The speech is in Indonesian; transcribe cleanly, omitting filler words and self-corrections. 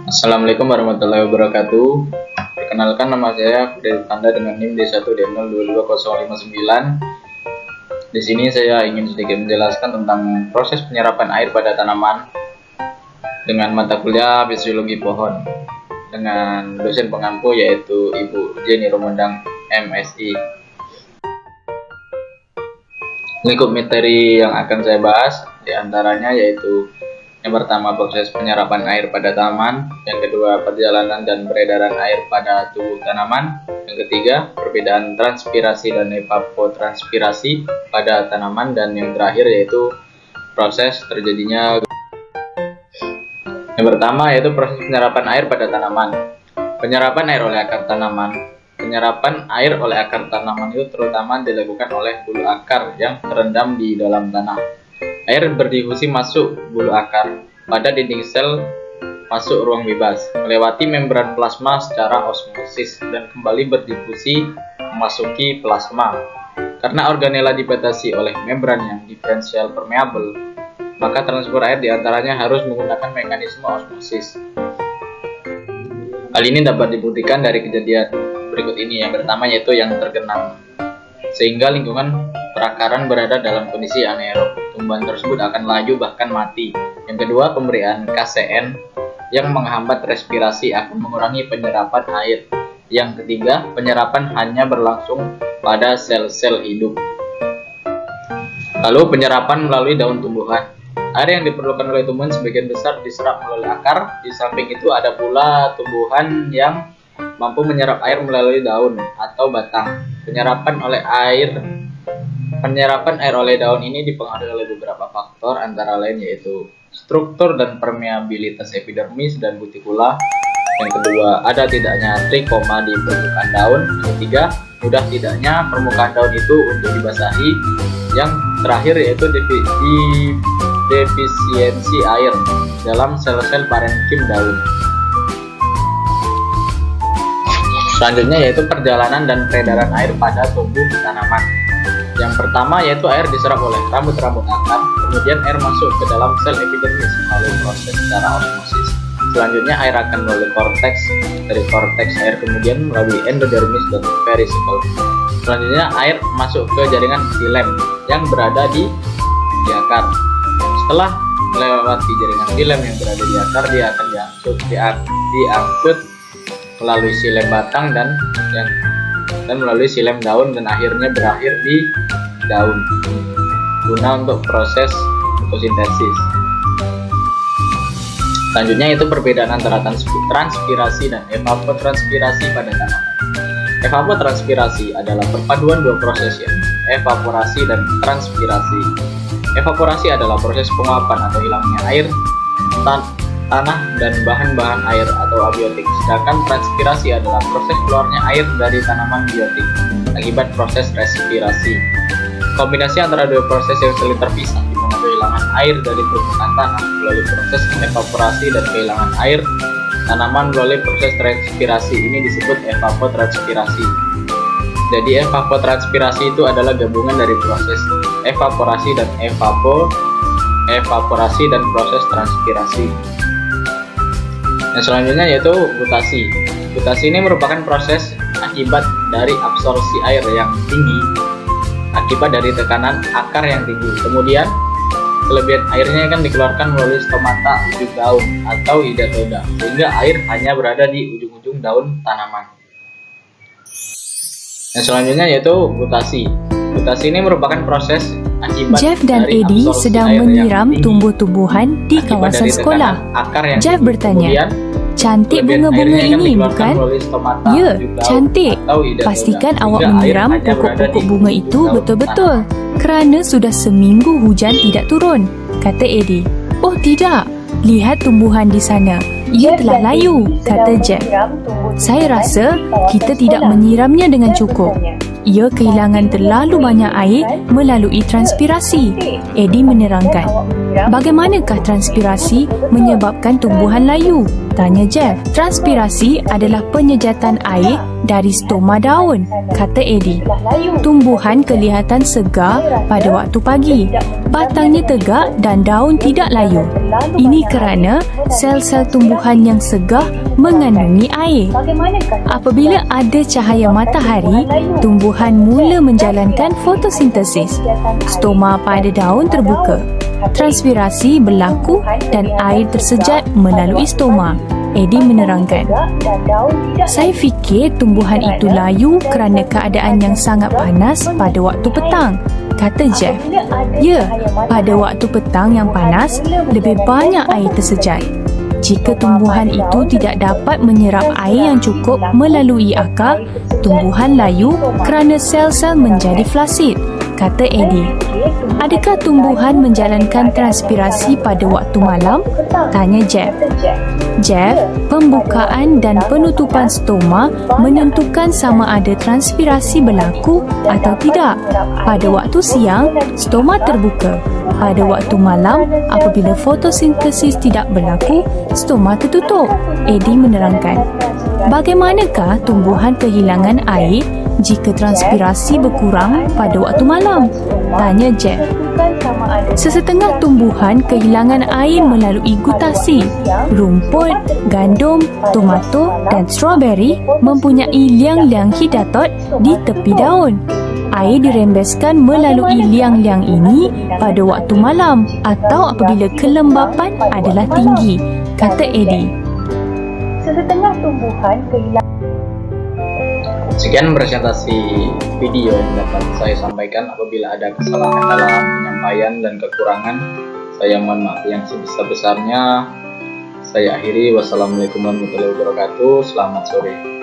Assalamualaikum warahmatullahi wabarakatuh. Perkenalkan, nama saya Freddy Tanda dengan NIM D1D022059. Di sini saya ingin sedikit menjelaskan tentang proses penyerapan air pada tanaman dengan mata kuliah fisiologi pohon dengan dosen pengampu yaitu Ibu Jenny Romondang MSI. Lingkup materi yang akan saya bahas diantaranya yaitu yang pertama proses penyerapan air pada tanaman, yang kedua perjalanan dan peredaran air pada tubuh tanaman, yang ketiga perbedaan transpirasi dan evapotranspirasi pada tanaman, dan yang terakhir yaitu proses terjadinya. Yang pertama yaitu proses penyerapan air pada tanaman. Penyerapan air oleh akar tanaman. Penyerapan air oleh akar tanaman itu terutama dilakukan oleh bulu akar yang terendam di dalam tanah. Air berdifusi masuk bulu akar pada dinding sel, masuk ruang bebas, melewati membran plasma secara osmosis dan kembali berdifusi memasuki plasma. Karena organela dibatasi oleh membran yang diferensial permeabel, maka transfer air diantaranya harus menggunakan mekanisme osmosis. Hal ini dapat dibuktikan dari kejadian berikut ini. Yang pertama yaitu yang tergenang, sehingga lingkungan perakaran berada dalam kondisi anaerob. Tumbuhan tersebut akan layu bahkan mati. Yang kedua, pemberian KCN yang menghambat respirasi akan mengurangi penyerapan air. Yang ketiga, penyerapan hanya berlangsung pada sel-sel hidup. Lalu penyerapan melalui daun tumbuhan. Air yang diperlukan oleh tumbuhan sebagian besar diserap melalui akar. Di samping itu ada pula tumbuhan yang mampu menyerap air melalui daun atau batang. Penyerapan air oleh daun ini dipengaruhi oleh beberapa faktor, antara lain yaitu struktur dan permeabilitas epidermis dan cuticula. Yang kedua, ada tidaknya trikoma di permukaan daun. Yang ketiga, mudah tidaknya permukaan daun itu untuk dibasahi. Yang terakhir yaitu defisiensi air dalam sel-sel parenkim daun. Selanjutnya yaitu perjalanan dan peredaran air pada tubuh tanaman. Yang pertama yaitu air diserap oleh rambut-rambut akar, kemudian air masuk ke dalam sel epidermis melalui proses secara osmosis. Selanjutnya air akan melalui korteks, dari korteks air kemudian melalui endodermis dan perisikl. Selanjutnya air masuk ke jaringan xilem yang berada di akar. Setelah melewati jaringan xilem yang berada di akar, dia akan diangkut melalui xilem batang dan melalui xilem daun dan akhirnya berakhir di daun guna untuk proses fotosintesis. Selanjutnya itu perbedaan antara transpirasi dan evapotranspirasi pada tanaman. Evapotranspirasi adalah perpaduan dua proses, yaitu evaporasi dan transpirasi. Evaporasi adalah proses penguapan atau hilangnya air, tanah dan bahan-bahan air atau abiotik, sedangkan transpirasi adalah proses keluarnya air dari tanaman biotik akibat proses respirasi. Kombinasi antara dua proses yang saling terpisah, di mana kehilangan air dari permukaan tanah melalui proses evaporasi dan kehilangan air tanaman melalui proses transpirasi ini disebut evapotranspirasi. Jadi evapotranspirasi itu adalah gabungan dari proses evaporasi dan evaporasi dan proses transpirasi. Yang selanjutnya yaitu gutasi. Gutasi ini merupakan proses akibat dari absorpsi air yang tinggi akibat dari tekanan akar yang tinggi. Kemudian kelebihan airnya akan dikeluarkan melalui stomata ujung daun atau hidatoda, sehingga air hanya berada di ujung-ujung daun tanaman. Yang selanjutnya yaitu gutasi. Gutasi ini merupakan proses akibat Jeff dan Eddie sedang menyiram tumbuh-tumbuhan di kawasan sekolah. Jeff bertanya, "Cantik bunga-bunga ini, bukan?" "Ya, cantik. Pastikan awak menyiram pokok-pokok bunga itu betul-betul, kerana sudah seminggu hujan tidak turun," kata Eddie. "Oh tidak, lihat tumbuhan di sana. Ia telah layu," kata Jeff. "Saya rasa kita tidak menyiramnya dengan cukup. Ia kehilangan terlalu banyak air melalui transpirasi," Eddie menerangkan. Bagaimanakah transpirasi menyebabkan tumbuhan layu? Tanya Jeff. Transpirasi adalah penyejatan air dari stoma daun, kata Eddie. Tumbuhan kelihatan segar pada waktu pagi. Batangnya tegak dan daun tidak layu. Ini kerana sel-sel tumbuhan yang segar mengandungi air. Apabila ada cahaya matahari, tumbuhan mula menjalankan fotosintesis. Stoma pada daun terbuka. Transpirasi berlaku dan air tersejat melalui stoma. Eddie menerangkan. Saya fikir tumbuhan itu layu kerana keadaan yang sangat panas pada waktu petang, kata Jeff. Ya, pada waktu petang yang panas, lebih banyak air tersejat. Jika tumbuhan itu tidak dapat menyerap air yang cukup melalui akar, tumbuhan layu kerana sel-sel menjadi flasid, kata Eddie. Adakah tumbuhan menjalankan transpirasi pada waktu malam? Tanya Jeff. Jeff, pembukaan dan penutupan stoma menentukan sama ada transpirasi berlaku atau tidak. Pada waktu siang, stoma terbuka. Pada waktu malam, apabila fotosintesis tidak berlaku, stoma tertutup. Eddie menerangkan. Bagaimanakah tumbuhan kehilangan air jika transpirasi berkurang pada waktu malam? Tanya Jeff. Sesetengah tumbuhan kehilangan air melalui gutasi. Rumput, gandum, tomato dan strawberry mempunyai liang-liang hidatot di tepi daun. Air dirembeskan melalui liang-liang ini pada waktu malam atau apabila kelembapan adalah tinggi, kata Eddie. Sesetengah tumbuhan kehilangan. Sekian presentasi video yang dapat saya sampaikan. Apabila ada kesalahan dalam penyampaian dan kekurangan, saya mohon maaf yang sebesar-besarnya. Saya akhiri. Wassalamualaikum warahmatullahi wabarakatuh. Selamat sore.